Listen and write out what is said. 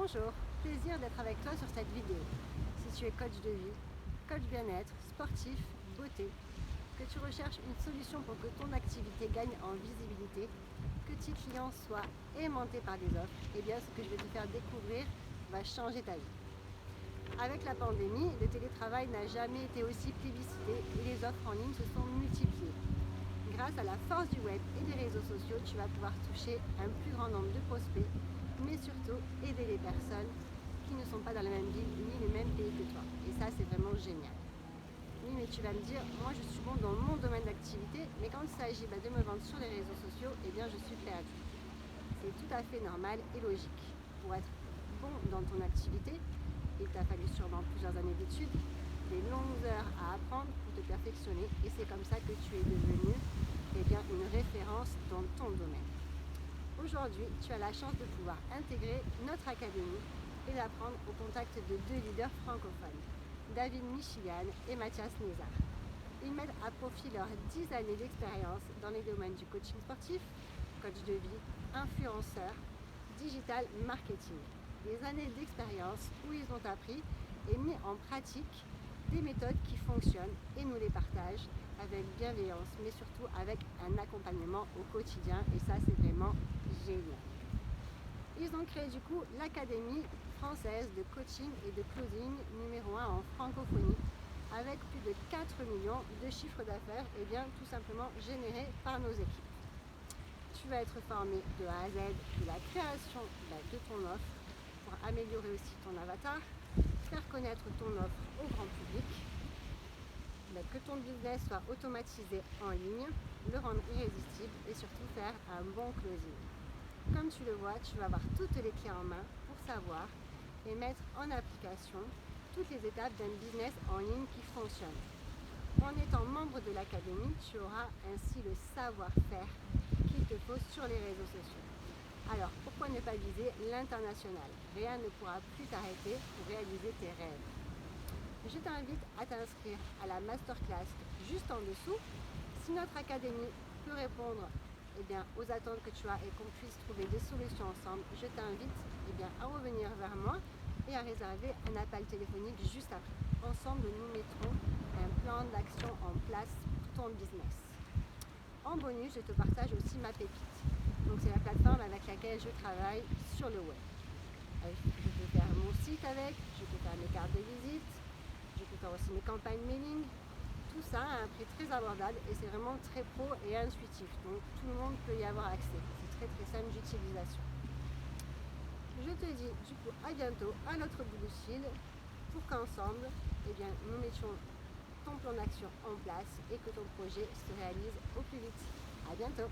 Bonjour, plaisir d'être avec toi sur cette vidéo. Si tu es coach de vie, coach bien-être, sportif, beauté, que tu recherches une solution pour que ton activité gagne en visibilité, que tes clients soient aimantés par des offres, eh bien ce que je vais te faire découvrir va changer ta vie. Avec la pandémie, le télétravail n'a jamais été aussi plébiscité et les offres en ligne se sont multipliées. Grâce à la force du web et des réseaux sociaux, tu vas pouvoir toucher un plus grand nombre de prospects, mais surtout aider les personnes qui ne sont pas dans la même ville ni le même pays que toi. Et ça, c'est vraiment génial. Oui, mais tu vas me dire, moi je suis bon dans mon domaine d'activité, mais quand il s'agit de me vendre sur les réseaux sociaux, eh bien je suis perdue. C'est tout à fait normal et logique. Pour être bon dans ton activité, il t'a fallu sûrement plusieurs années d'études, des longues heures à apprendre pour te perfectionner, et c'est comme ça que tu es devenu une référence dans ton domaine. Aujourd'hui, tu as la chance de pouvoir intégrer notre académie et d'apprendre au contact de deux leaders francophones, David Michigan et Mathias Nézard. Ils mettent à profit leurs 10 années d'expérience dans les domaines du coaching sportif, coach de vie, influenceur, digital marketing. Des années d'expérience où ils ont appris et mis en pratique des méthodes qui fonctionnent et nous les partagent avec bienveillance, mais surtout avec un accompagnement au quotidien, et ça c'est vraiment génial. Ils ont créé du coup l'Académie française de coaching et de closing numéro 1 en francophonie, avec plus de 4 millions de chiffres d'affaires tout simplement générés par nos équipes. Tu vas être formé de A à Z de la création de ton offre pour améliorer aussi ton avatar, faire connaître ton offre au grand public, que ton business soit automatisé en ligne, le rendre irrésistible et surtout faire un bon closing. Comme tu le vois, tu vas avoir toutes les clés en main pour savoir et mettre en application toutes les étapes d'un business en ligne qui fonctionne. En étant membre de l'académie, tu auras ainsi le savoir-faire qu'il te faut sur les réseaux sociaux. Alors, pourquoi ne pas viser l'international? Rien ne pourra plus t'arrêter pour réaliser tes rêves. Je t'invite à t'inscrire à la masterclass juste en dessous. Si notre académie peut répondre aux attentes que tu as et qu'on puisse trouver des solutions ensemble, je t'invite à revenir vers moi et à réserver un appel téléphonique juste après. Ensemble, nous mettrons un plan d'action en place pour ton business. En bonus, je te partage aussi ma pépite. Donc c'est la plateforme avec laquelle je travaille sur le web. Je peux faire mon site avec, je peux faire mes cartes de visite, je peux faire aussi mes campagnes mailing. Tout ça à un prix très abordable et c'est vraiment très pro et intuitif. Donc tout le monde peut y avoir accès. C'est très simple d'utilisation. Je te dis du coup à bientôt à l'autre bout du fil pour qu'ensemble nous mettions ton plan d'action en place et que ton projet se réalise au plus vite. À bientôt.